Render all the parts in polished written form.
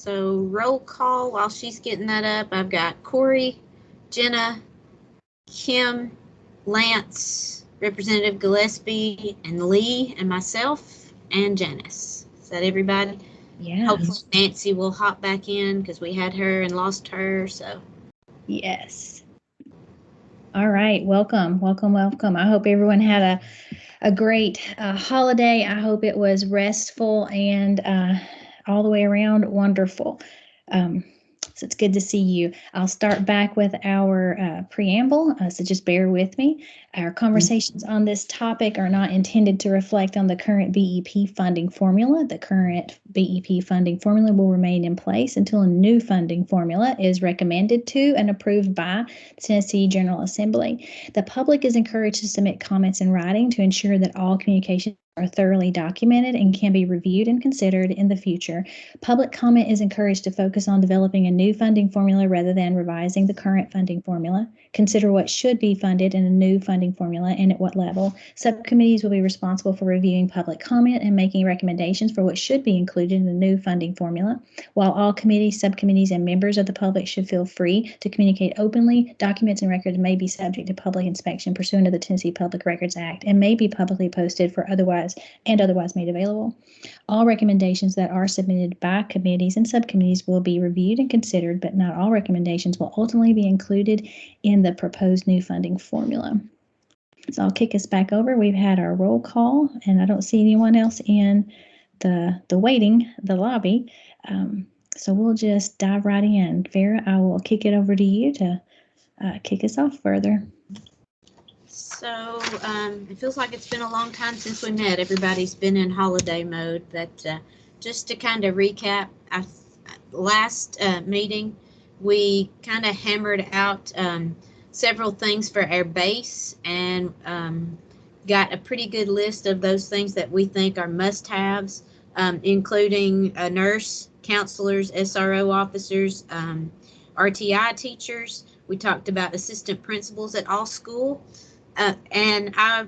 So roll call while she's getting that up. I've got Corey, Jenna, Kim, Lance, Representative Gillespie, and Lee, and myself, and Janice. Is that everybody? Yeah. Hopefully Nancy will hop back in because we had her and lost her. So. Yes. All right. Welcome. I hope everyone had a great holiday. I hope it was restful and all the way around wonderful. So it's good to see you. I'll start back with our preamble, so just bear with me. Our conversations on this topic are not intended to reflect on the current BEP funding formula. The current BEP funding formula will remain in place until a new funding formula is recommended to and approved by the Tennessee General Assembly. The public is encouraged to submit comments in writing to ensure that all communications are thoroughly documented and can be reviewed and considered in the future. Public comment is encouraged to focus on developing a new funding formula rather than revising the current funding formula. Consider what should be funded in a new funding formula and at what level. Subcommittees will be responsible for reviewing public comment and making recommendations for what should be included in the new funding formula. While all committees, subcommittees, and members of the public should feel free to communicate openly, documents and records may be subject to public inspection pursuant to the Tennessee Public Records Act and may be publicly posted for otherwise made available. All recommendations that are submitted by committees and subcommittees will be reviewed and considered, but not all recommendations will ultimately be included in the proposed new funding formula. So I'll kick us back over. We've had our roll call, and I don't see anyone else in the lobby. So we'll just dive right in. Vera, I will kick it over to you to kick us off further. So it feels like it's been a long time since we met. Everybody's been in holiday mode, but just to kind of recap, last meeting we kind of hammered out several things for our base and got a pretty good list of those things that we think are must-haves, including a nurse, counselors, SRO officers, RTI teachers. We talked about assistant principals at all school. And I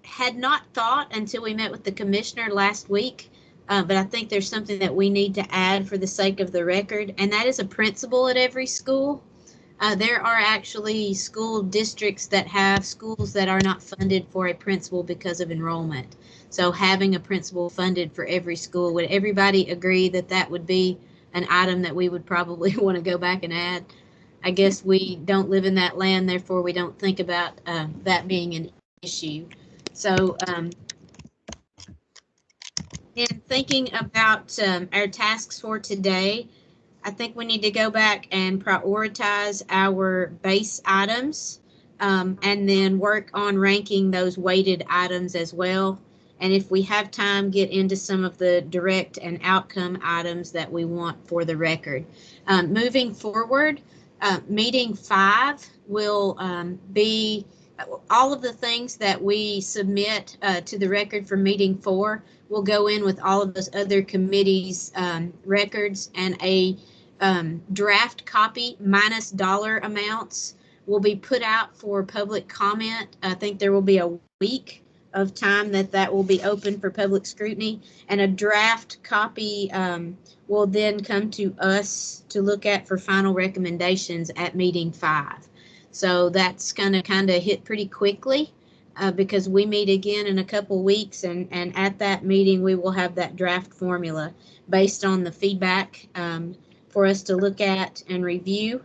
had not thought until we met with the commissioner last week, but I think there's something that we need to add for the sake of the record, and that is a principal at every school. There are actually school districts that have schools that are not funded for a principal because of enrollment. So having a principal funded for every school, would everybody agree that that would be an item that we would probably want to go back and add? I guess we don't live in that land, therefore we don't think about that being an issue. So in thinking about our tasks for today, I think we need to go back and prioritize our base items and then work on ranking those weighted items as well. And if we have time, get into some of the direct and outcome items that we want for the record. Moving forward, meeting 5 will be all of the things that we submit to the record for meeting 4 will go in with all of those other committees' records, and a draft copy minus dollar amounts will be put out for public comment. I think there will be a week of time that will be open for public scrutiny, and a draft copy will then come to us to look at for final recommendations at meeting 5. So that's going to kind of hit pretty quickly because we meet again in a couple weeks, and at that meeting we will have that draft formula based on the feedback for us to look at and review.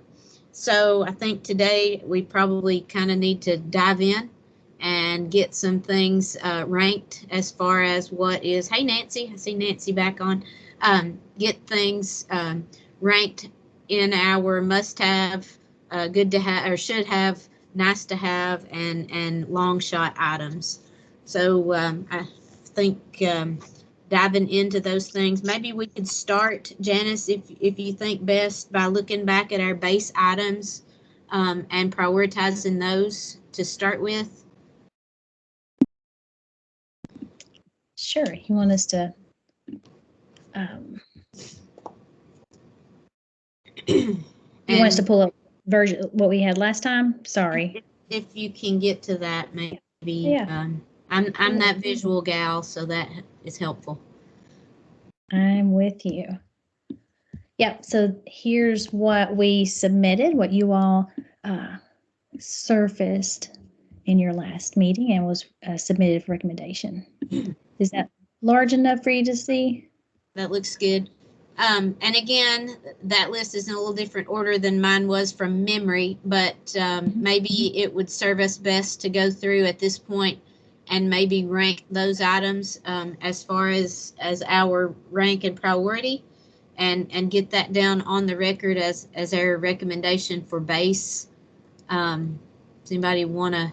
So I think today we probably kind of need to dive in and get some things ranked as far as what is, hey Nancy, I see Nancy back on, get things ranked in our must-have, good to have, or should have, nice to have, and long shot items. So I think diving into those things, maybe we could start, Janice, if you think best, by looking back at our base items and prioritizing those to start with. Sure. You want us to you want us to pull up version what we had last time? Sorry. If you can get to that, maybe. Yeah. I'm that visual gal, so that is helpful. I'm with you. Yep. So here's what we submitted, what you all surfaced in your last meeting and was submitted for recommendation. Is that large enough for you to see? That looks good. And again, that list is in a little different order than mine was from memory, but maybe it would serve us best to go through at this point and maybe rank those items as far as our rank and priority, and get that down on the record as our recommendation for base. Does anybody want to?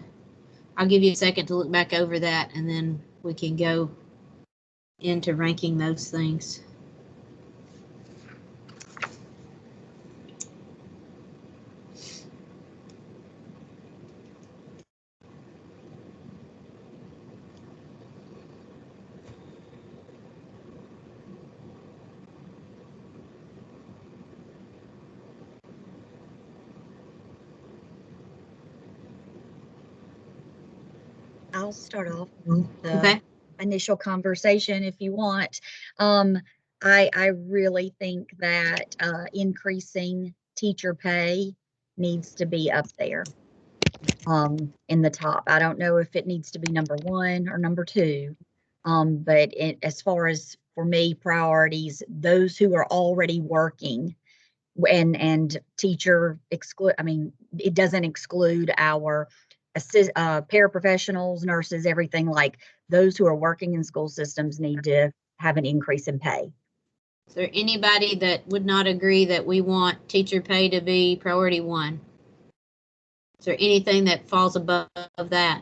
I'll give you a second to look back over that, and then we can go into ranking those things. I'll start off with the Okay. initial conversation if you want. I really think that increasing teacher pay needs to be up there in the top. I don't know if it needs to be number 1 or number 2, but as far as for me priorities, those who are already working and teacher exclude. I mean, it doesn't exclude our paraprofessionals, nurses, everything. Like those who are working in school systems need to have an increase in pay. Is there anybody that would not agree that we want teacher pay to be priority 1? Is there anything that falls above that?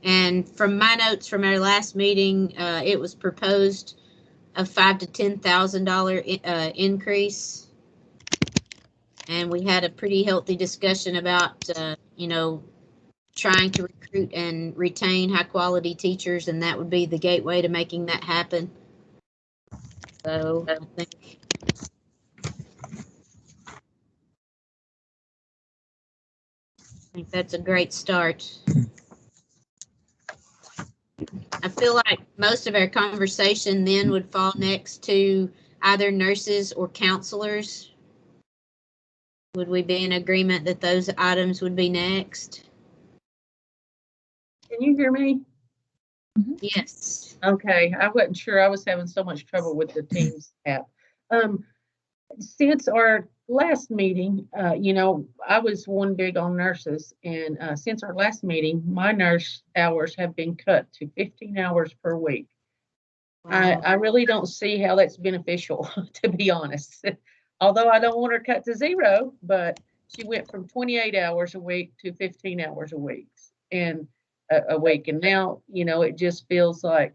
And from my notes from our last meeting, it was proposed a $5,000 to $10,000 increase. And we had a pretty healthy discussion about, trying to recruit and retain high quality teachers, and that would be the gateway to making that happen. So I think that's a great start. I feel like most of our conversation then would fall next to either nurses or counselors. Would we be in agreement that those items would be next? Can you hear me? Yes. Okay, I wasn't sure. I was having so much trouble with the Teams app. Since our last meeting, I was one big on nurses, and since our last meeting, my nurse hours have been cut to 15 hours per week. Wow. I really don't see how that's beneficial, to be honest. Although I don't want her cut to 0, but she went from 28 hours a week to 15 hours a week, and now, it just feels like,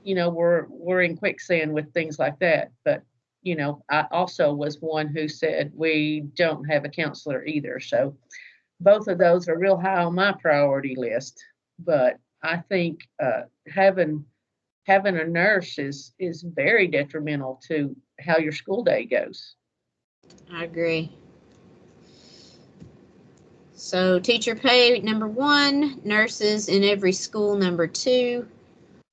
we're in quicksand with things like that. But, I also was one who said we don't have a counselor either. So both of those are real high on my priority list. But I think having a nurse is very detrimental to how your school day goes. I agree. So teacher pay, number 1, nurses in every school, number 2.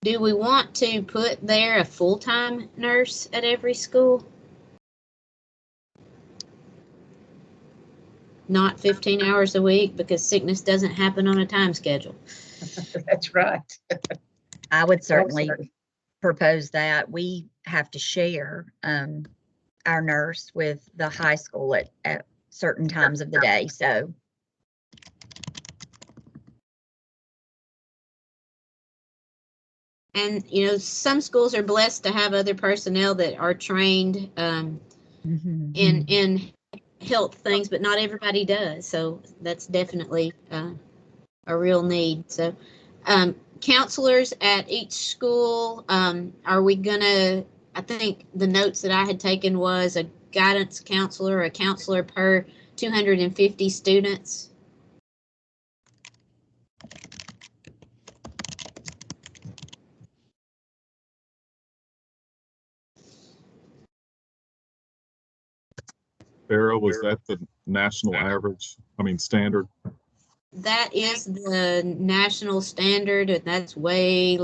Do we want to put there a full-time nurse at every school? Not 15 hours a week, because sickness doesn't happen on a time schedule. That's right. I would certainly propose that. We have to share our nurse with the high school at certain times of the day. So. And, some schools are blessed to have other personnel that are trained in health things, but not everybody does. So that's definitely a real need. So counselors at each school, are we gonna, I think the notes that I had taken was a guidance counselor, a counselor per 250 students. Farrah, was that the national average? I mean, standard? That is the national standard, and that's way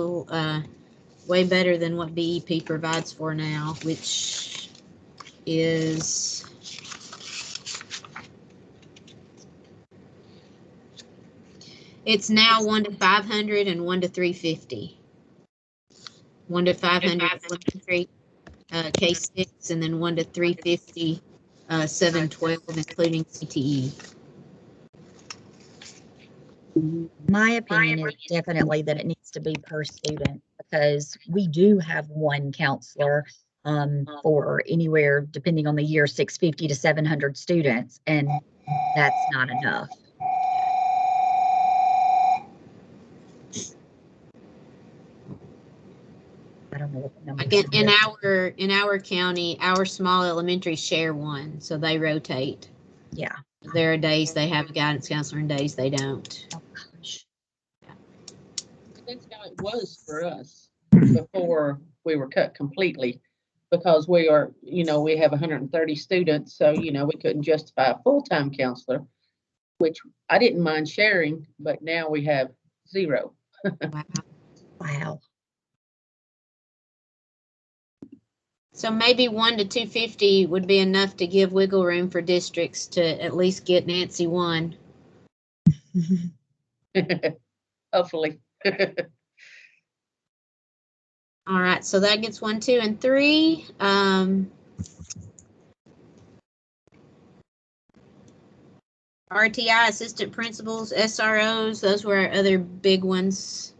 way better than what BEP provides for now, which is it's now 1 to 500 and 1 to 350. 1 to 500 elementary, K6, and then 1 to 350, 712, including CTE. My opinion is definitely that it needs to be per student, because we do have one counselor for anywhere, depending on the year, 650 to 700 students, and that's not enough. I don't know what the number Again, is. in our county, our small elementary share one, so they rotate. Yeah. There are days they have a guidance counselor and days they don't. Oh, gosh. That's how it was for us before we were cut completely, because we are, we have 130 students, so, we couldn't justify a full-time counselor, which I didn't mind sharing, but now we have 0. Wow. Wow. So maybe 1 to 250 would be enough to give wiggle room for districts to at least get Nancy one. Hopefully. All right, so that gets 1, 2, and 3. RTI, assistant principals, SROs, those were our other big ones.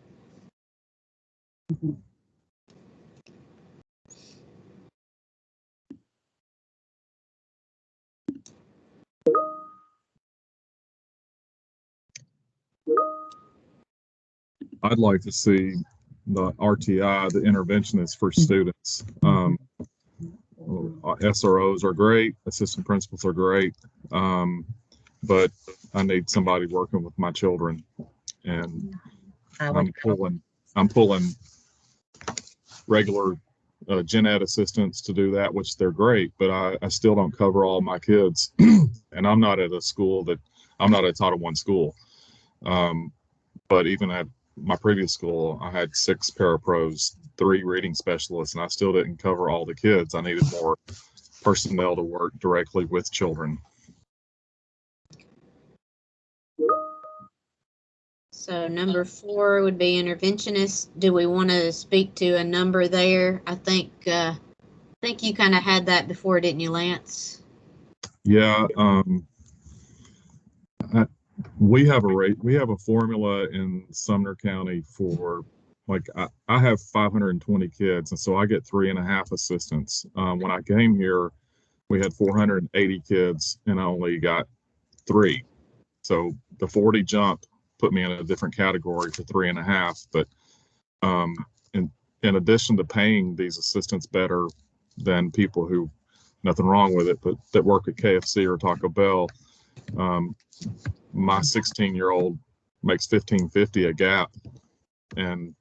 I'd like to see the RTI, the interventionists for students. SROs are great, assistant principals are great, but I need somebody working with my children, and I'm pulling regular gen ed assistants to do that, which they're great, but I still don't cover all my kids, and I'm not at a school I'm not a Title I school, but even at my previous school, I had 6 parapros, 3 reading specialists, and I still didn't cover all the kids. I needed more personnel to work directly with children. So number 4 would be interventionist. Do we want to speak to a number there? I think you kind of had that before, didn't you, Lance? Yeah. We have a formula in Sumner County for, like, I have 520 kids, and so I get 3.5 assistants. When I came here, we had 480 kids, and I only got 3. So the 40 jump put me in a different category for 3.5. But in addition to paying these assistants better than people who, nothing wrong with it, but that work at KFC or Taco Bell, my 16-year-old makes $15.50 a gap, and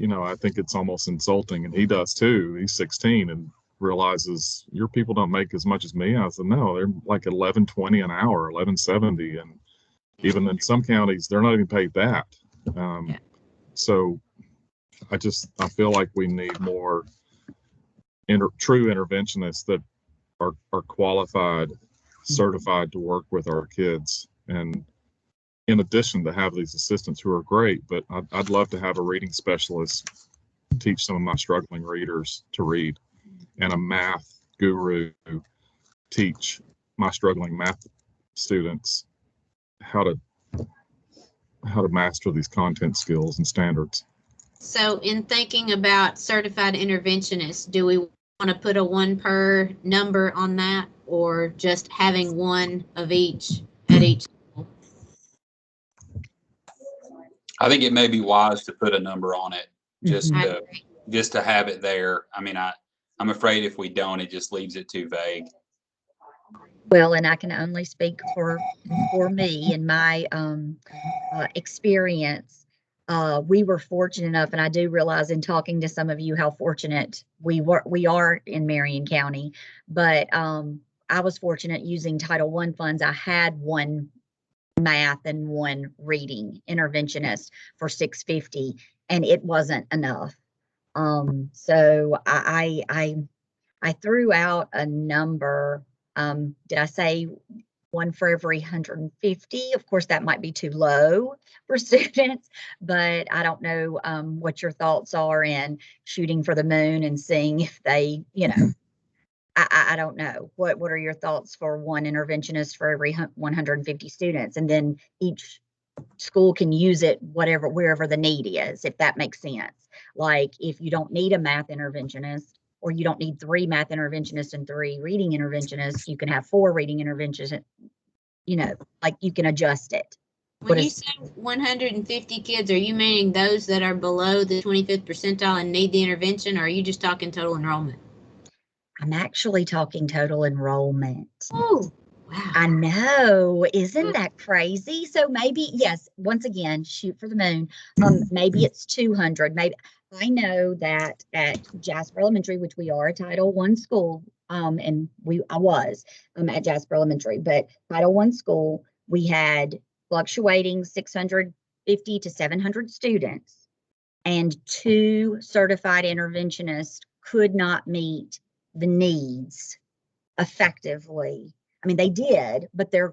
I think it's almost insulting, and he does too. He's 16 and realizes your people don't make as much as me. I said, no, they're like $11.20 an hour, $11.70, and even in some counties they're not even paid that. So I feel like we need more true interventionists that are qualified, certified to work with our kids, and in addition to have these assistants who are great, but I'd love to have a reading specialist teach some of my struggling readers to read, and a math guru teach my struggling math students how to master these content skills and standards. So in thinking about certified interventionists, do we want to put a 1 per number on that, or just having 1 of each at each school? I think it may be wise to put a number on it, just Mm-hmm. to have it there. I mean, I'm afraid if we don't, it just leaves it too vague. Well, and I can only speak for me and my experience. We were fortunate enough, and I do realize in talking to some of you how fortunate we are in Marion County, but I was fortunate using Title I funds. I had 1 math and 1 reading interventionist for $650, and it wasn't enough. So I threw out a number. Did I say one for every 150? Of course, that might be too low for students, but I don't know what your thoughts are in shooting for the moon and seeing if they, I don't know. What are your thoughts for one interventionist for every 150 students? And then each school can use it wherever the need is, if that makes sense. Like if you don't need a math interventionist, or you don't need 3 math interventionists and 3 reading interventionists, you can have 4 reading interventionists, like you can adjust it. When you say 150 kids, are you meaning those that are below the 25th percentile and need the intervention, or are you just talking total enrollment? I'm actually talking total enrollment. Oh, wow. I know. Isn't that crazy? So maybe, yes, once again, shoot for the moon. Maybe it's 200. Maybe I know that at Jasper Elementary, which we are a Title I school, and I was at Jasper Elementary, but Title I school, we had fluctuating 650 to 700 students, and 2 certified interventionists could not meet the needs effectively. I mean, they did, but their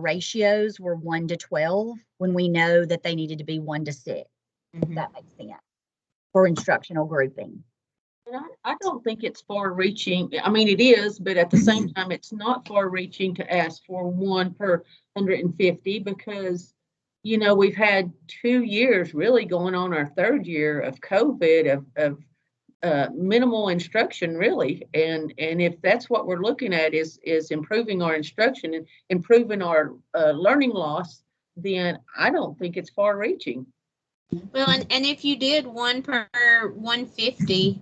ratios were 1 to 12 when we know that they needed to be 1 to 6. If that makes sense for instructional grouping. And I don't think it's far reaching. I mean, it is, but at the same time, it's not far reaching to ask for 1 per 150 because, we've had 2 years really going on our 3rd year of COVID of minimal instruction really. And if that's what we're looking at is improving our instruction and improving our learning loss, then I don't think it's far reaching. Well, and if you did 1 per 150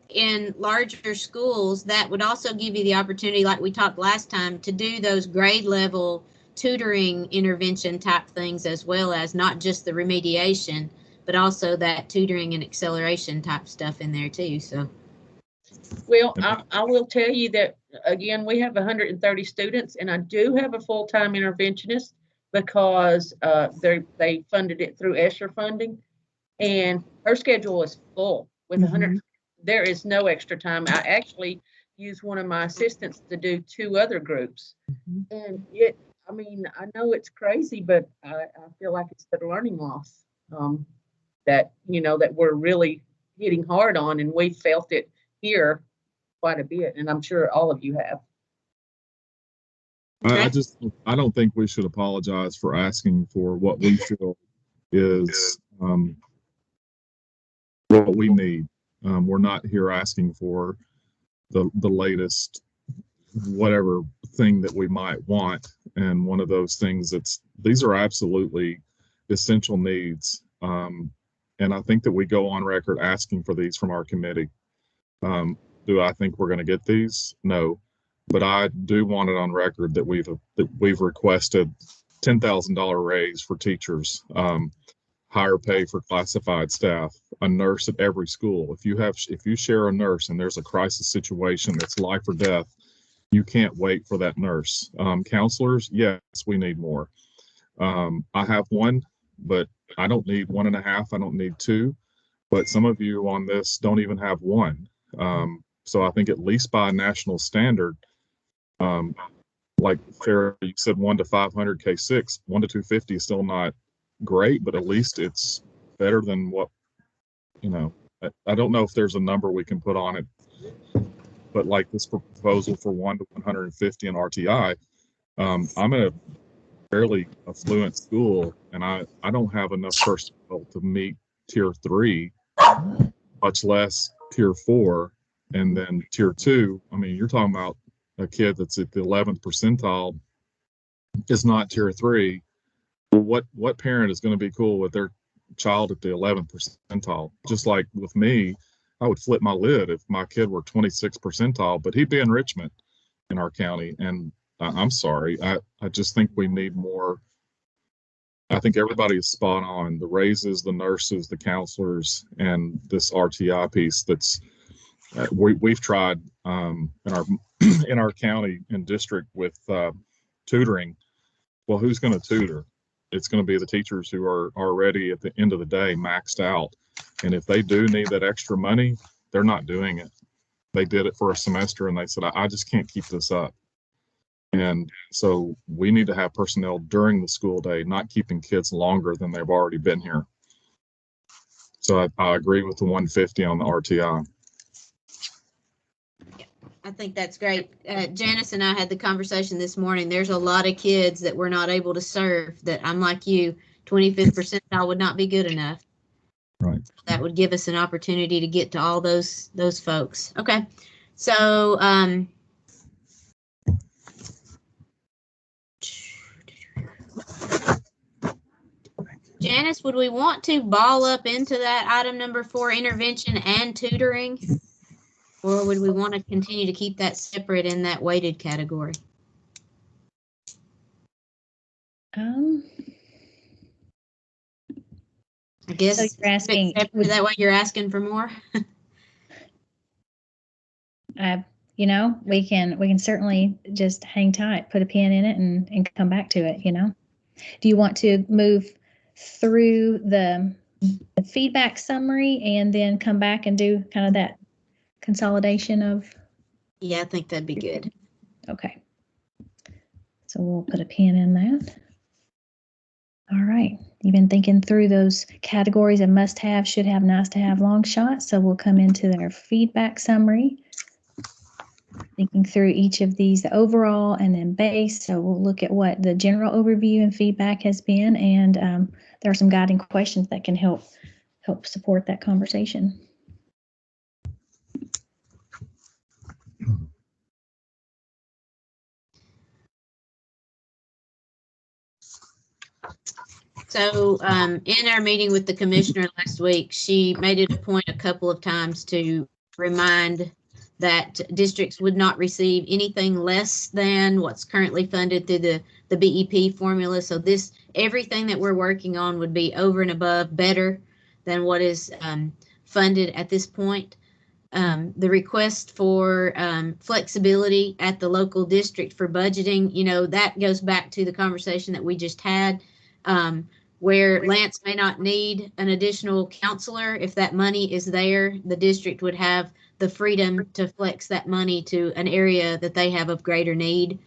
in larger schools, that would also give you the opportunity, like we talked last time, to do those grade level tutoring intervention type things, as well as not just the remediation, but also that tutoring and acceleration type stuff in there too. So, well, I will tell you that again, we have 130 students, and I do have a full-time interventionist because they funded it through ESSER funding, and her schedule is full with 100. There is no extra time. I actually use one of my assistants to do 2 other groups, and I mean, I know it's crazy, but I feel like it's the learning loss that that we're really hitting hard on, and we felt it here quite a bit, and I'm sure all of you have. I don't think we should apologize for asking for what we feel is what we need. We're not here asking for the latest whatever thing that we might want, and one of those things these are absolutely essential needs. And I think that we go on record asking for these from our committee. Do I think we're going to get these? No, but I do want it on record that we've requested $10,000 raise for teachers, higher pay for classified staff, a nurse at every school. If you share a nurse and there's a crisis situation that's life or death, you can't wait for that nurse. Counselors, yes, we need more. I have 1, but I don't need 1.5. I don't need 2. But some of you on this don't even have 1. So I think at least by a national standard, like Farrah, you said 1 to 500 K6, 1 to 250 is still not great, but at least it's better than what, I don't know if there's a number we can put on it, but like this proposal for 1 to 150 in RTI, I'm in a fairly affluent school, and I don't have enough personnel to meet tier 3, much less tier 4, and then tier 2. I mean, you're talking about a kid that's at the 11th percentile is not tier 3. Well, what parent is going to be cool with their child at the 11th percentile? Just like with me, I would flip my lid if my kid were 26th percentile, but he'd be enrichment in our county. And I'm sorry, I just think we need more. I think everybody is spot on. The raises, the nurses, the counselors, and this RTI piece that's we've tried in our county and district with tutoring. Well, who's going to tutor? it's going to be the teachers who are already at the end of the day maxed out. And if they do need that extra money, they're not doing it. They did it for a semester and they said, I just can't keep this up. And so we need to have personnel during the school day, not keeping kids longer than they've already been here. So I agree with the 150 on the RTI. I think that's great. Janice and I had the conversation this morning. There's a lot of kids that we're not able to serve that I'm like you, 25th percentile would not be good enough. Right. That would give us an opportunity to get to all those folks. Okay. So, Janice, would we want to ball up into that item number 4, intervention and tutoring? Or would we want to continue to keep that separate in that weighted category? I guess so you're asking, that way you're asking for more. you know, we can certainly just hang tight, put a pin in it, and come back to it. You know, do you want to move through the feedback summary and then come back and do kind of that consolidation of? Yeah, I think that'd be good. Okay. So we'll put a pin in that. All right. You've been thinking through those categories of must have, should have, nice to have, long shots. So we'll come into their feedback summary, thinking through each of these, the overall and then base. So we'll look at what the general overview and feedback has been. And there are some guiding questions that can help support that conversation. So in our meeting with the commissioner last week, she made it a point a couple of times to remind that districts would not receive anything less than what's currently funded through the BEP formula. So everything that we're working on would be over and above, better than what is funded at this point. The request for flexibility at the local district for budgeting, you know, that goes back to the conversation that we just had. Where Lance may not need an additional counselor, if that money is there, the district would have the freedom to flex that money to an area that they have of greater need.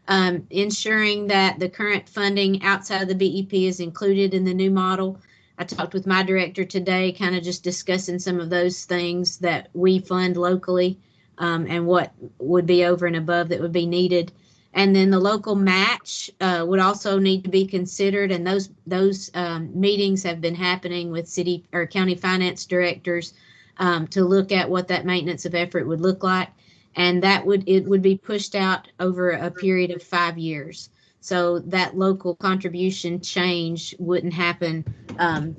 Ensuring that the current funding outside of the BEP is included in the new model. I talked with my director today, kind of just discussing some of those things that we fund locally and what would be over and above that would be needed. And then the local match would also need to be considered, and those meetings have been happening with city or county finance directors to look at what that maintenance of effort would look like, and it would be pushed out over a period of 5 years. So that local contribution change wouldn't happen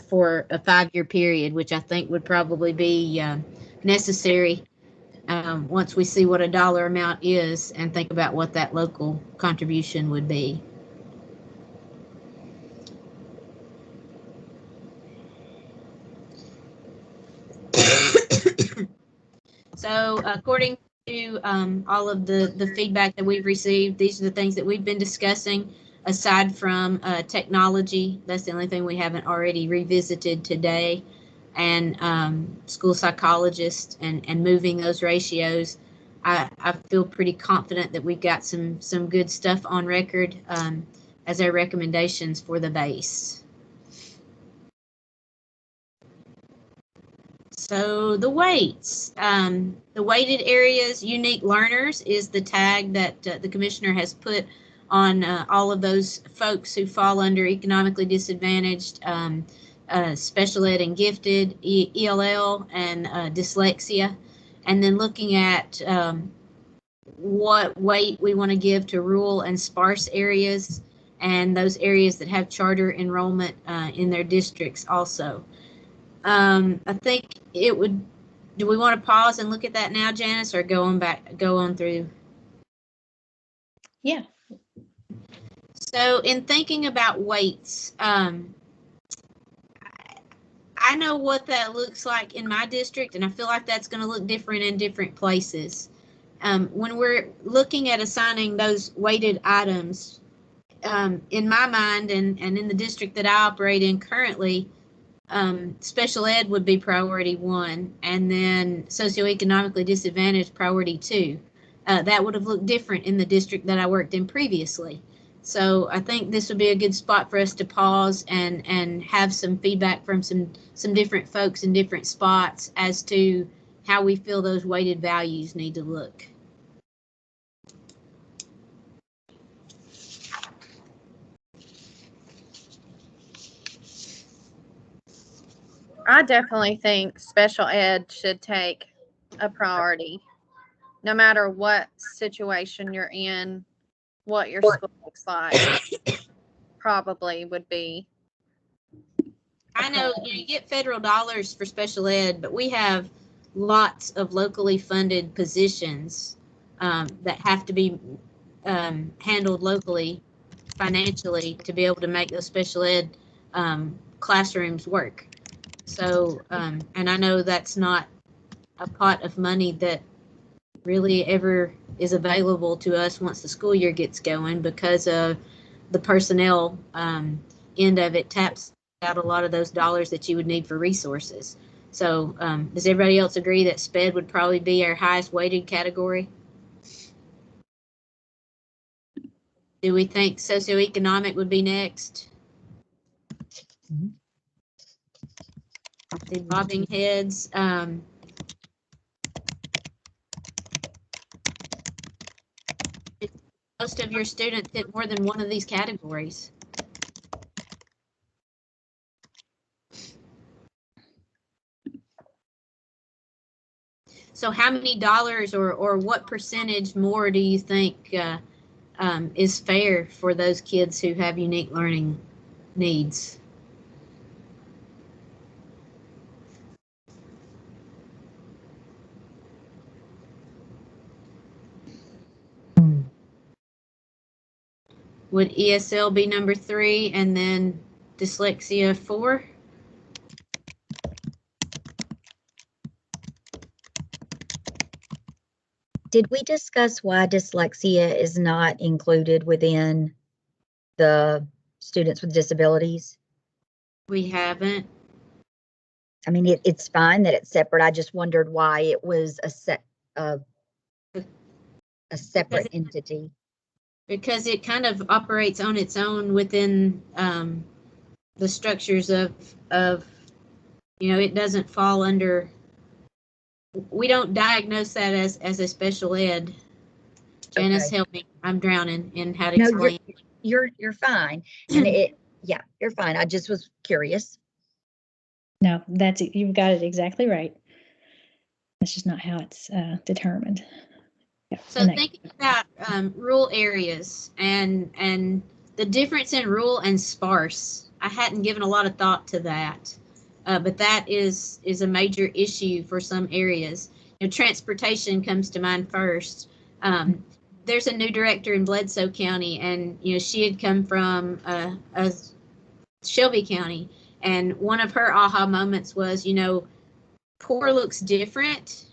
for a 5-year period, which I think would probably be necessary. Once we see what a dollar amount is and think about what that local contribution would be. So according to all of the feedback that we've received, these are the things that we've been discussing. Aside from technology, that's the only thing we haven't already revisited today, and school psychologists and moving those ratios. I feel pretty confident that we've got some good stuff on record as our recommendations for the base. So the weights, the weighted areas, unique learners is the tag that the commissioner has put on all of those folks who fall under economically disadvantaged, special ed and gifted, ELL, and dyslexia. And then looking at what weight we want to give to rural and sparse areas and those areas that have charter enrollment in their districts also. I think it would, do we want to pause and look at that now, Janice, or go on through? Yeah. So in thinking about weights, I know what that looks like in my district, and I feel like that's going to look different in different places. When we're looking at assigning those weighted items, in my mind and in the district that I operate in currently, special ed would be priority 1, and then socioeconomically disadvantaged priority 2. That would have looked different in the district that I worked in previously. So I think this would be a good spot for us to pause and have some feedback from some different folks in different spots as to how we feel those weighted values need to look. I definitely think special ed should take a priority, no matter what situation you're in, what your school looks like, probably would be. I know you get federal dollars for special ed, but we have lots of locally funded positions that have to be handled locally financially to be able to make those special ed classrooms work. So, and I know that's not a pot of money that really ever is available to us once the school year gets going, because of the personnel end of it taps out a lot of those dollars that you would need for resources. So does everybody else agree that SPED would probably be our highest weighted category? Do we think socioeconomic would be next? The bobbing heads. Most of your students hit more than one of these categories. So how many dollars or what percentage more do you think is fair for those kids who have unique learning needs? Would ESL be number 3 and then dyslexia 4? Did we discuss why dyslexia is not included within the students with disabilities? We haven't. I mean, it's fine that it's separate. I just wondered why it was a separate entity. Because it kind of operates on its own within the structures of, it doesn't fall under, we don't diagnose that as a special ed. Janice, Okay. help me. I'm drowning in how to No, explain. you're fine. And yeah, you're fine. I just was curious. No, that's it. You've got it exactly right. That's just not how it's determined. Yeah, So thinking about rural areas and the difference in rural and sparse, I hadn't given a lot of thought to that, but that is a major issue for some areas. Transportation comes to mind first. There's a new director in Bledsoe County, and she had come from Shelby County, and one of her aha moments was, poor looks different.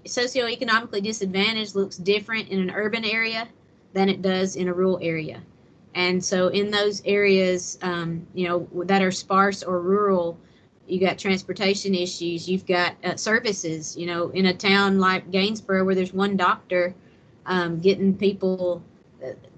Socioeconomically disadvantaged looks different in an urban area than it does in a rural area. And so in those areas, that are sparse or rural, you got transportation issues, you've got services, in a town like Gainesboro where there's one doctor, getting people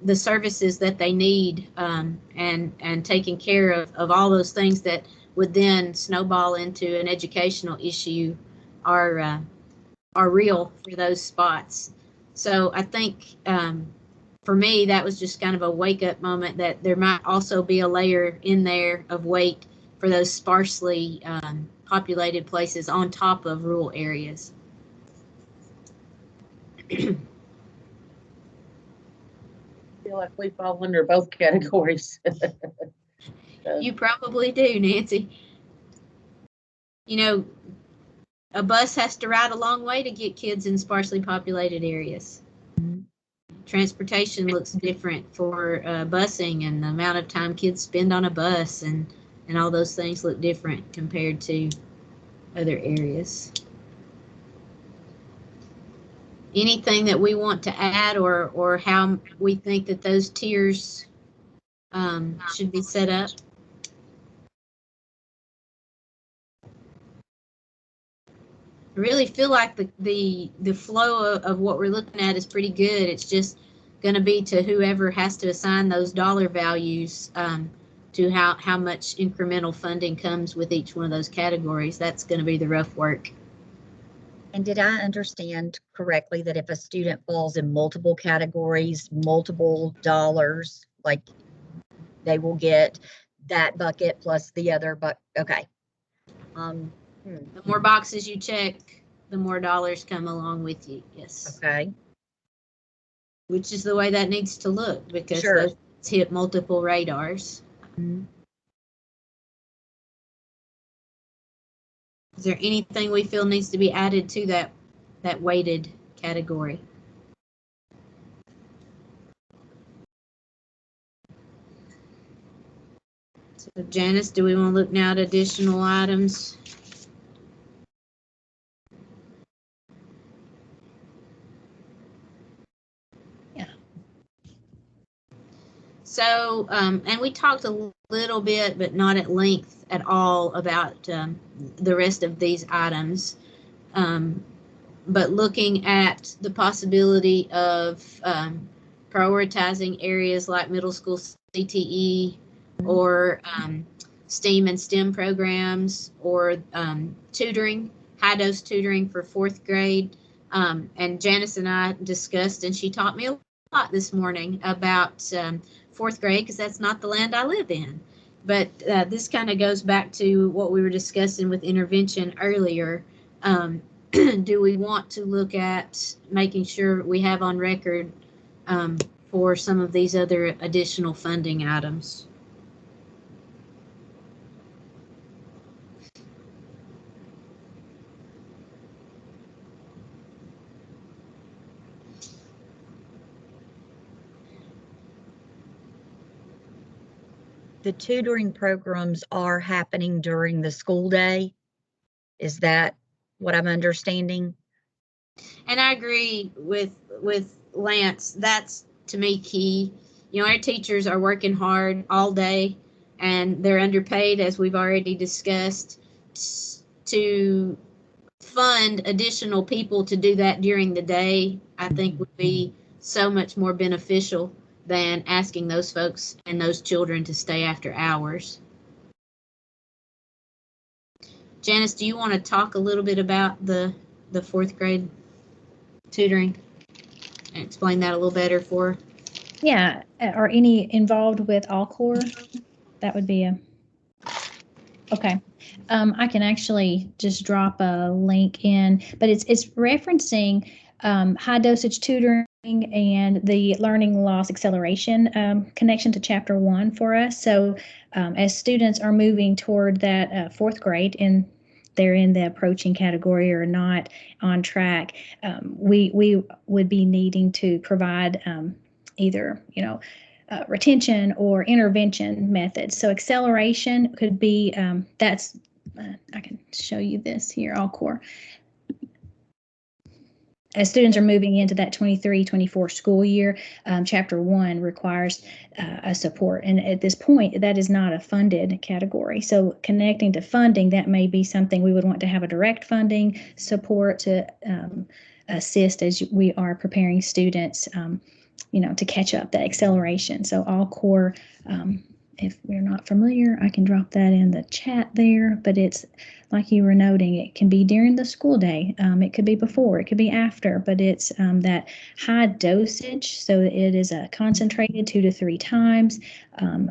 the services that they need, and taking care of all those things that would then snowball into an educational issue are real for those spots. So I think for me, that was just kind of a wake up moment that there might also be a layer in there of weight for those sparsely populated places on top of rural areas. I feel like we fall under both categories. You probably do, Nancy. A bus has to ride a long way to get kids in sparsely populated areas. Transportation looks different for busing, and the amount of time kids spend on a bus and all those things look different compared to other areas. Anything that we want to add or how we think that those tiers should be set up. I really feel like the flow of what we're looking at is pretty good. It's just going to be to whoever has to assign those dollar values to how much incremental funding comes with each one of those categories. That's going to be the rough work. And did I understand correctly that if a student falls in multiple categories, multiple dollars, like they will get that bucket plus the other, but okay. The more boxes you check, the more dollars come along with you. Yes. Okay. Which is the way that needs to look, because Sure. those hit multiple radars. Is there anything we feel needs to be added to that weighted category? So Janice, do we want to look now at additional items? Yeah. So, and we talked a little bit, but not at length at all, about the rest of these items. But looking at the possibility of prioritizing areas like middle school CTE, or STEAM and STEM programs, or tutoring, high-dose tutoring for 4th grade. And Janice and I discussed, and she taught me a lot this morning about 4th grade, because that's not the land I live in. But this kind of goes back to what we were discussing with intervention earlier. Do we want to look at making sure we have on record for some of these other additional funding items? The tutoring programs are happening during the school day. Is that what I'm understanding? And I agree with Lance. That's, to me, key. You know, our teachers are working hard all day, and they're underpaid, as we've already discussed. To fund additional people to do that during the day, I think would be so much more beneficial than asking those folks and those children to stay after hours. Janice, do you want to talk a little bit about the 4th grade tutoring and explain that a little better for her? Yeah, are any involved with all core? That would be okay. I can actually just drop a link in, but it's referencing high dosage tutoring and the learning loss acceleration connection to chapter 1 for us. So as students are moving toward that 4th grade, and they're in the approaching category or not on track, we would be needing to provide either, retention or intervention methods. So acceleration could be, I can show you this here, all core. As students are moving into that 23-24 school year, chapter 1 requires a support. And at this point, that is not a funded category. So connecting to funding, that may be something we would want to have a direct funding support to assist as we are preparing students to catch up, that acceleration. So all core, if we're not familiar, I can drop that in the chat there, but it's like you were noting, it can be during the school day. It could be before, it could be after, but it's that high dosage. So it is a concentrated 2 to 3 times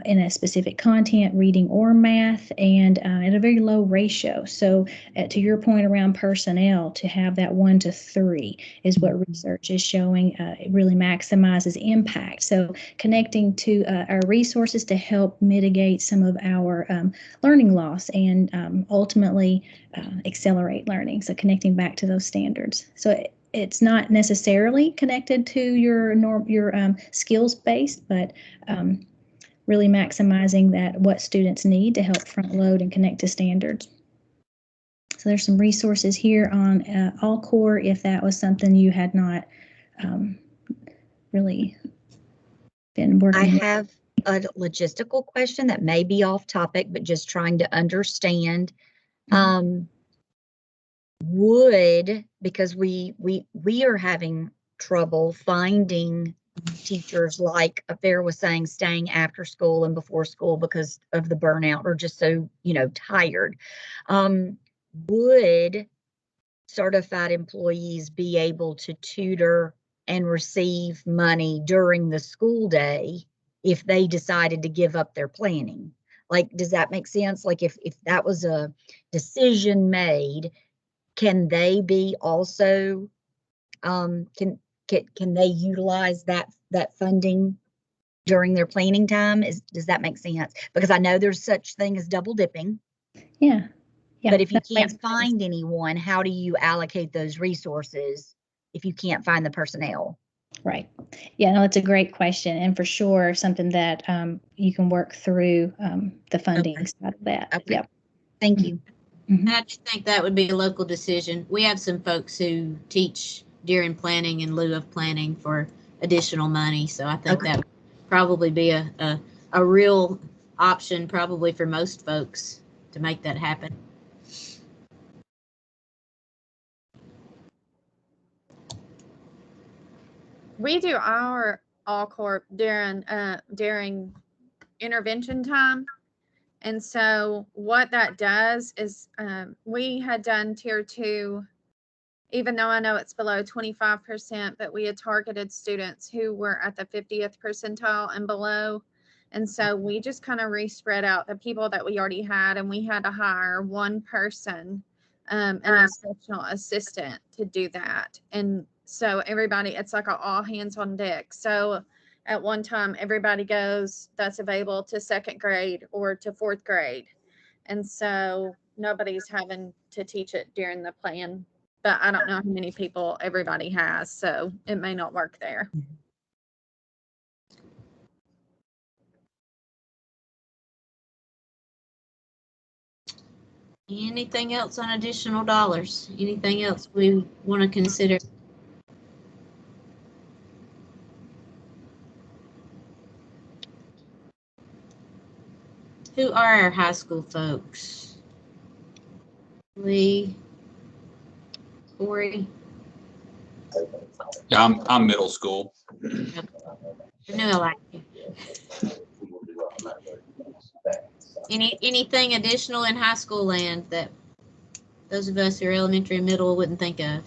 in a specific content, reading or math, and at a very low ratio. So to your point around personnel, to have that 1 to 3 is what research is showing. It really maximizes impact. So connecting to our resources to help mitigate some of our learning loss and ultimately accelerate learning. So connecting back to those standards. So it's not necessarily connected to your skills based, but really maximizing that what students need to help front load and connect to standards. So there's some resources here on all core if that was something you had not really been working with. a logistical question that may be off topic, but just trying to understand. Because we are having trouble finding teachers, like Affair was saying, staying after school and before school because of the burnout or just so, tired. Would certified employees be able to tutor and receive money during the school day if they decided to give up their planning? Like, does that make sense? Like, if that was a decision made, can they be also, can they utilize that funding during their planning time? Does that make sense? Because I know there's such thing as double dipping. Yeah. Yeah. But if you that makes can't find sense. anyone, how do you allocate those resources if you can't find the personnel? Right. Yeah, no, it's a great question, and for sure something that you can work through the funding Okay. side of that. Okay. Yep. Thank you. Mhm. I just think that would be a local decision. We have some folks who teach during planning in lieu of planning for additional money. So I think Okay. that would probably be a real option probably for most folks to make that happen. We do our all corp during intervention time. And so what that does is we had done tier 2, even though I know it's below 25%, but we had targeted students who were at the 50th percentile and below. And so we just kind of respread out the people that we already had, and we had to hire one person, an instructional assistant, to do that. And so everybody, it's like an all hands on deck. So at one time, everybody goes that's available to 2nd grade or to 4th grade. And so nobody's having to teach it during the plan. But I don't know how many people everybody has, so it may not work there. Anything else on additional dollars? Anything else we want to consider? Who are our high school folks? Lee, Corey, Yeah, I'm middle school. I knew I liked you. Anything additional in high school land that those of us who are elementary and middle wouldn't think of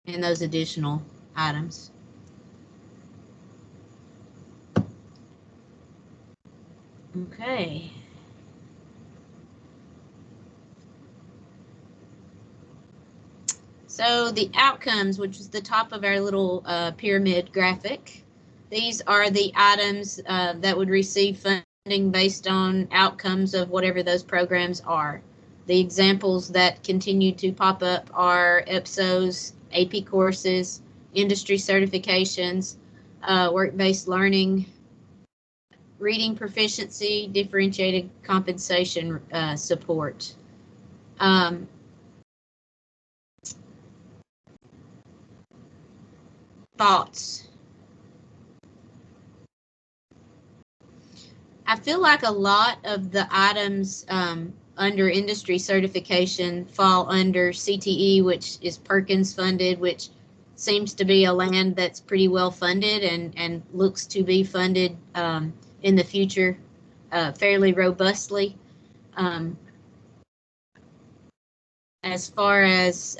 in those additional items? Okay. So the outcomes, which is the top of our little pyramid graphic, these are the items that would receive funding based on outcomes of whatever those programs are. The examples that continue to pop up are EPSOs, AP courses, industry certifications, work-based learning, reading proficiency, differentiated compensation support. Thoughts? I feel like a lot of the items under industry certification fall under CTE, which is Perkins funded, which seems to be a land that's pretty well funded and looks to be funded in the future fairly robustly. As far as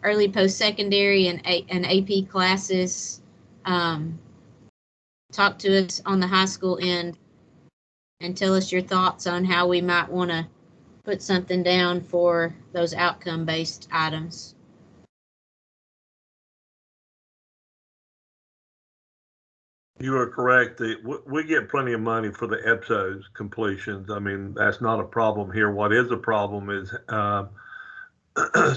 early post-secondary and AP classes, talk to us on the high school end and tell us your thoughts on how we might want to put something down for those outcome-based items. You are correct. We get plenty of money for the EPSOs completions. I mean, that's not a problem here. What is a problem is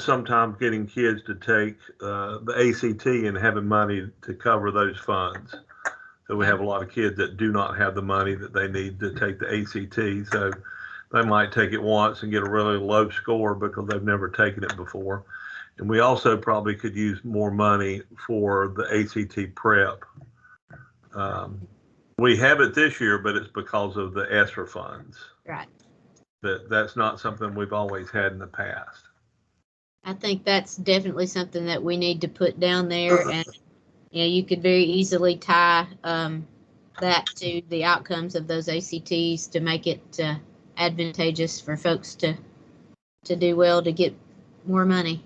sometimes getting kids to take the ACT and having money to cover those funds. So we have a lot of kids that do not have the money that they need to take the ACT. So they might take it once and get a really low score because they've never taken it before. And we also probably could use more money for the ACT prep. We have it this year, but it's because of the ESSER funds. Right. But that's not something we've always had in the past. I think that's definitely something that we need to put down there, and you could very easily tie that to the outcomes of those ACTs to make it advantageous for folks to do well to get more money.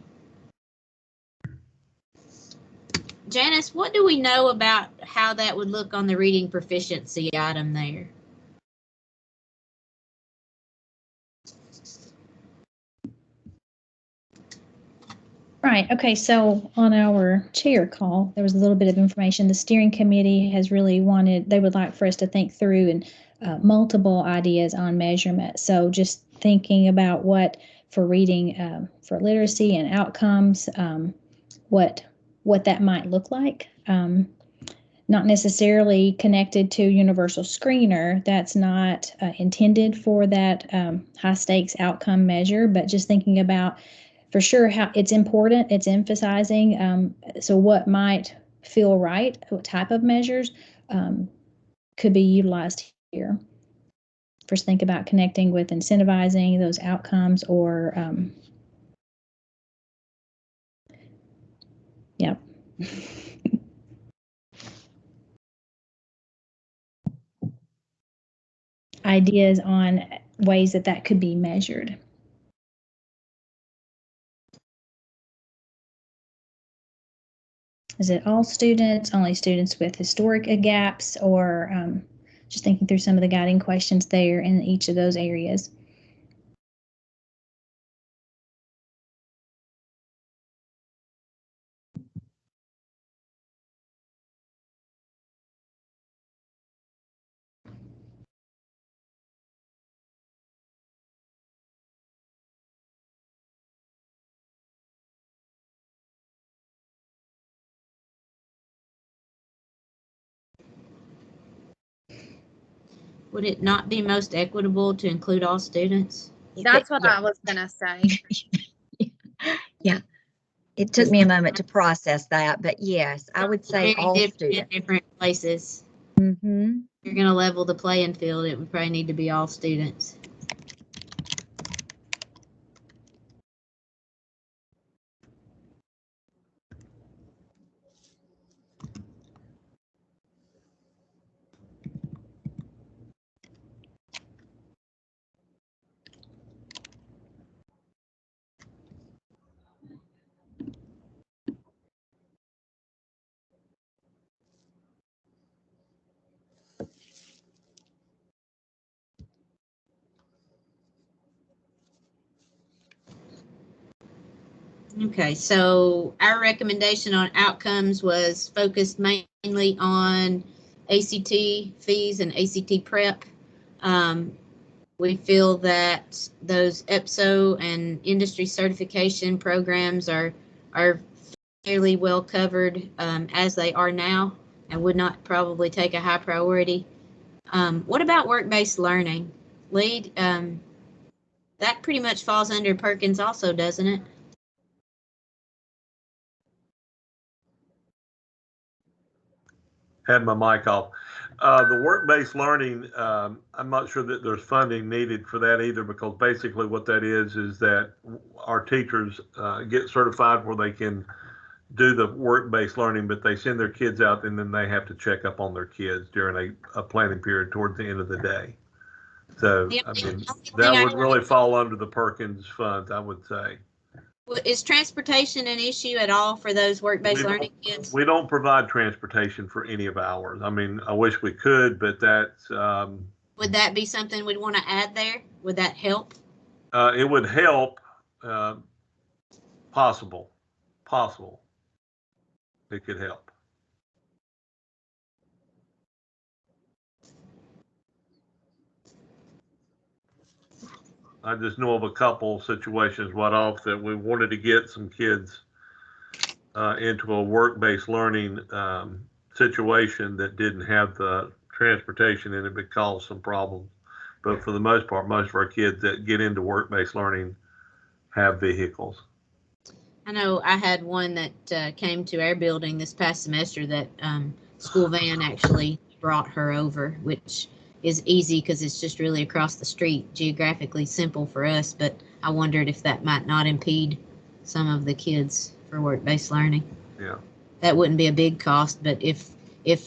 Janice, what do we know about how that would look on the reading proficiency item there? Right. Okay. So on our chair call, there was a little bit of information. The steering committee has really wanted, they would like for us to think through and multiple ideas on measurement. So just thinking about what for reading for literacy and outcomes, what that might look like. Not necessarily connected to universal screener. That's not intended for that high stakes outcome measure, but just thinking about for sure how it's important, it's emphasizing. So what might feel right, what type of measures could be utilized here. First, think about connecting with incentivizing those outcomes or, yep. Ideas on ways that that could be measured. Is it all students, only students with historic gaps, or just thinking through some of the guiding questions there in each of those areas? Would it not be most equitable to include all students? That's what I was gonna say. Yeah. It took me a moment to process that, but yes, I would say Very all different students. in different places. Mm-hmm. You're going to level the playing field. It would probably need to be all students. Okay, so our recommendation on outcomes was focused mainly on ACT fees and ACT prep. We feel that those EPSO and industry certification programs are fairly well covered as they are now and would not probably take a high priority. What about work-based learning? Lead, that pretty much falls under Perkins also, doesn't it? Had my mic off. The work-based learning, I'm not sure that there's funding needed for that either, because basically what that is that our teachers get certified where they can do the work-based learning, but they send their kids out and then they have to check up on their kids during a planning period towards the end of the day. So, I mean, that would really fall under the Perkins funds, I would say. Is transportation an issue at all for those work-based learning kids? We don't provide transportation for any of ours. I mean, I wish we could, but that's. Would that be something we'd want to add there? Would that help? It would help. Possible. It could help. I just know of a couple situations right off that we wanted to get some kids into a work-based learning situation that didn't have the transportation in it, but caused some problems. But for the most part, most of our kids that get into work-based learning have vehicles. I know I had one that came to our building this past semester that school van actually brought her over, which is easy because it's just really across the street, geographically simple for us. But I wondered if that might not impede some of the kids for work-based learning. Yeah. That wouldn't be a big cost, but if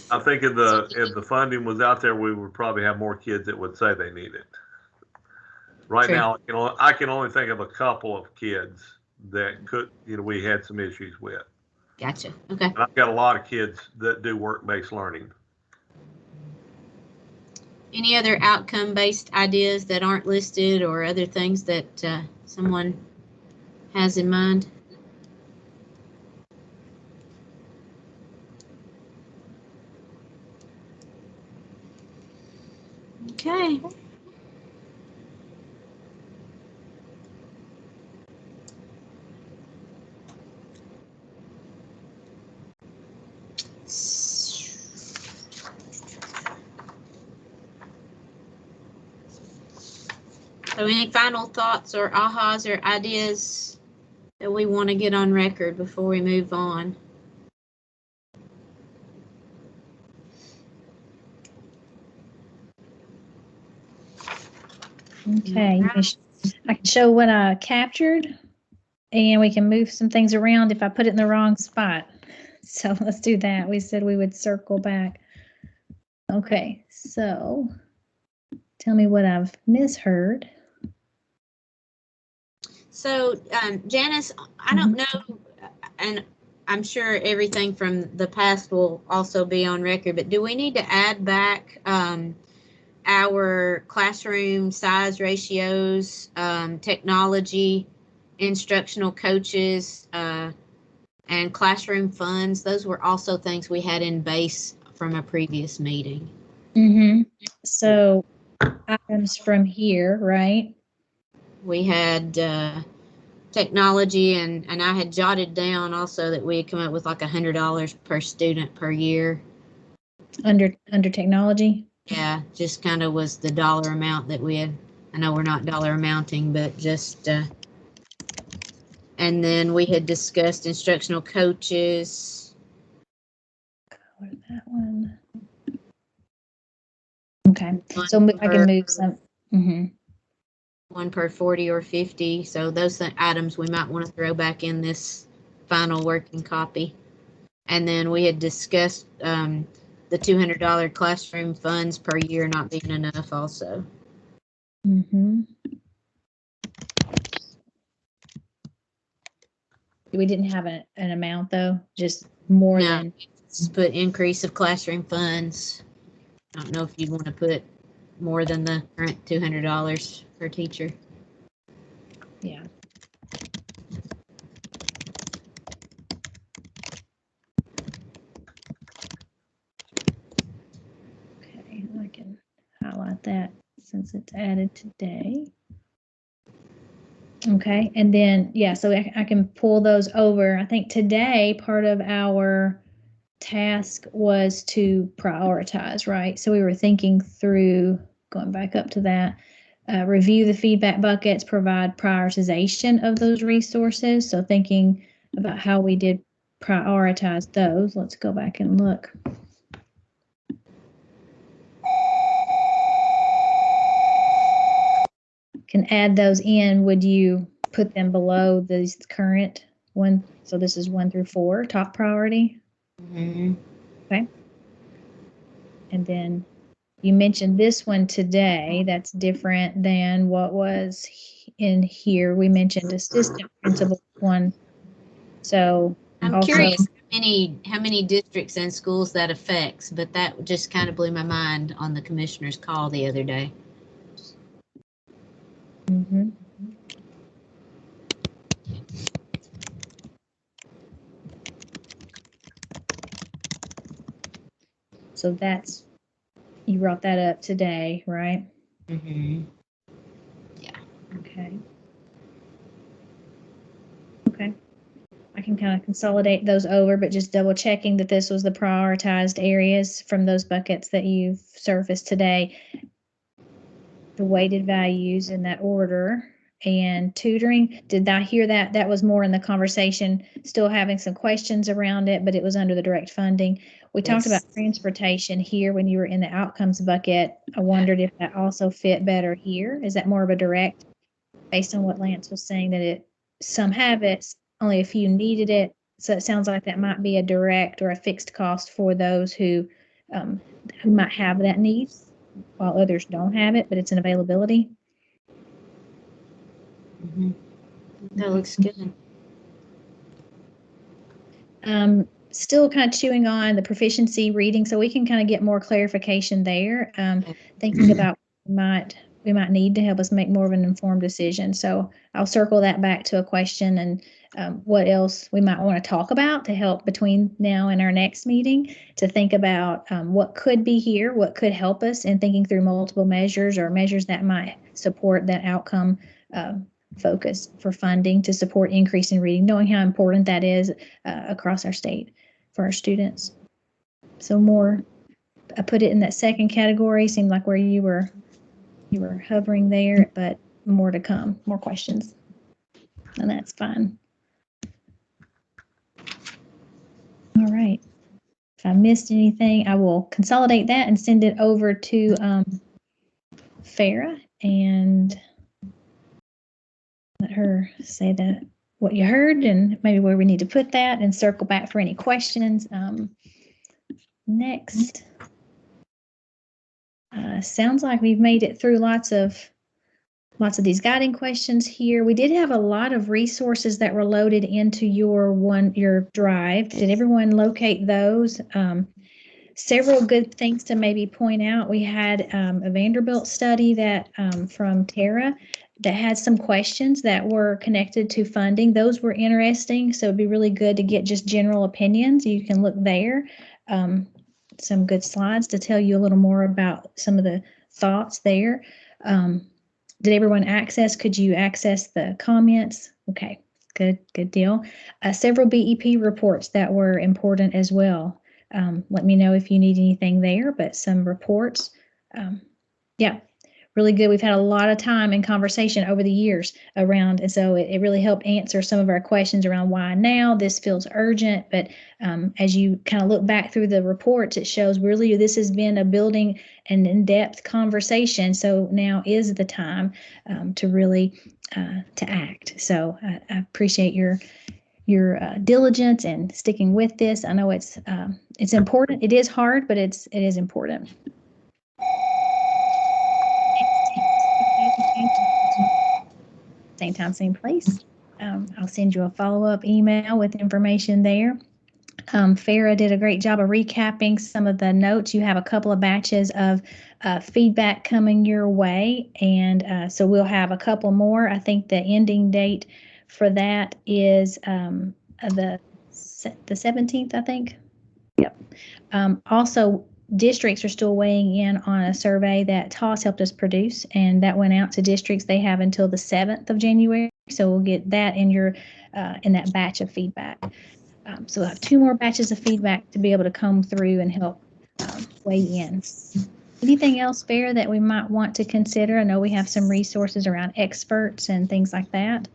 I think if the funding was out there, we would probably have more kids that would say they need it. Right True. now, I can only think of a couple of kids that could, we had some issues with. Gotcha. Okay. And I've got a lot of kids that do work-based learning. Any other outcome-based ideas that aren't listed or other things that someone has in mind? Okay. So any final thoughts or ahas or ideas that we want to get on record before we move on? Okay, I can show what I captured, and we can move some things around if I put it in the wrong spot. So let's do that. We said we would circle back. Okay, so tell me what I've misheard. So, Janice, I don't know, and I'm sure everything from the past will also be on record, but do we need to add back our classroom size ratios, technology, instructional coaches, and classroom funds? Those were also things we had in base from a previous meeting. Mm-hmm. So items from here, right? We had technology, and I had jotted down also that we had come up with like $100 per student per year. Under technology? Yeah, just kind of was the dollar amount that we had. I know we're not dollar amounting, but just, and then we had discussed instructional coaches. What is that one? Okay, so I can move some. Mm-hmm. One per 40 or 50. So those items we might want to throw back in this final working copy. And then we had discussed the $200 classroom funds per year not being enough also. Mm-hmm. We didn't have an amount though, just more than. Just put increase of classroom funds. I don't know if you want to put more than the current $200 per teacher. Yeah. Okay, I can highlight that since it's added today. Okay, and then, yeah, so I can pull those over. I think today part of our task was to prioritize, right? So we were thinking through, going back up to that, review the feedback buckets, provide prioritization of those resources. So thinking about how we did prioritize those. Let's go back and look. Can add those in. Would you put them below these current one? So this is 1 through 4, top priority. Mm-hmm. Okay. And then you mentioned this one today. That's different than what was in here. We mentioned assistant principal one. So I'm also, curious how many districts and schools that affects, but that just kind of blew my mind on the commissioner's call the other day. mm-hmm. So that's, you brought that up today, right? Mm-hmm. Yeah. Okay. Okay. I can kind of consolidate those over, but just double checking that this was the prioritized areas from those buckets that you've surfaced today. The weighted values in that order. and tutoring. Did I hear that? That was more in the conversation, still having some questions around it, but it was under the direct funding. We talked about Yes. transportation here when you were in the outcomes bucket. I wondered if that also fit better here. Is that more of a direct, based on what Lance was saying, that some have it, only a few needed it. So it sounds like that might be a direct or a fixed cost for those who might have that need, while others don't have it, but it's an availability. That looks good. Still kind of chewing on the proficiency reading, so we can kind of get more clarification there. Thinking about we might need to help us make more of an informed decision. So I'll circle that back to a question and what else we might want to talk about to help between now and our next meeting, to think about what could be here, what could help us in thinking through multiple measures or measures that might support that outcome focus for funding to support increase in reading, knowing how important that is across our state for our students. So more, I put it in that second category, seemed like where you were hovering there, but more to come, more questions, and that's fine. All right. If I missed anything, I will consolidate that and send it over to Farah and let her say that what you heard and maybe where we need to put that, and circle back for any questions. Next. Sounds like we've made it through lots of these guiding questions here. We did have a lot of resources that were loaded into your drive. Did everyone locate those? Several good things to maybe point out. We had a Vanderbilt study that from Tara that had some questions that were connected to funding. Those were interesting, so it'd be really good to get just general opinions. You can look there. Some good slides to tell you a little more about some of the thoughts there. Did everyone access? Could you access the comments? Okay, good deal. Several BEP reports that were important as well. Let me know if you need anything there, but some reports. Yeah, really good. We've had a lot of time and conversation over the years around, and so it really helped answer some of our questions around why now this feels urgent. But as you kind of look back through the reports, it shows really this has been a building and in-depth conversation. So now is the time to really to act. So I appreciate your diligence and sticking with this. I know it's important. It is hard, but it is important. Same time, same place. I'll send you a follow-up email with information there. Farah did a great job of recapping some of the notes. You have a couple of batches of feedback coming your way, and so we'll have a couple more. I think the ending date for that is the 17th, I think. Yep. Also, districts are still weighing in on a survey that TOS helped us produce, and that went out to districts. They have until the 7th of January, so we'll get that in your in that batch of feedback. So we'll have 2 more batches of feedback to be able to come through and help weigh in. Anything else, Farah, that we might want to consider? I know we have some resources around experts and things like that.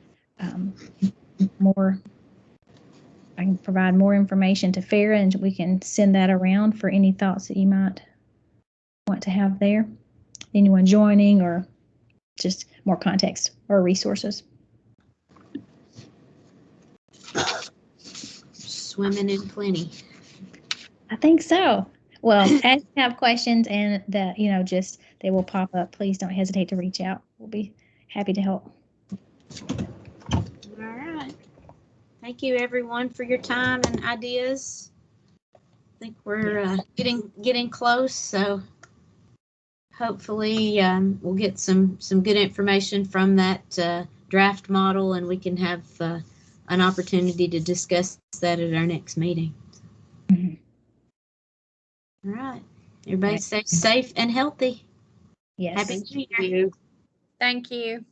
I can provide more information to Farah, and we can send that around for any thoughts that you might want to have there. Anyone joining, or just more context or resources. Swimming in plenty. I think so. Well, as you have questions and that, just they will pop up, please don't hesitate to reach out. We'll be happy to help. All right. Thank you, everyone, for your time and ideas. I think we're getting close, so hopefully we'll get some good information from that draft model, and we can have an opportunity to discuss that at our next meeting. Mm-hmm. All right. Everybody stay safe and healthy. Yes. Happy New Year. Thank you.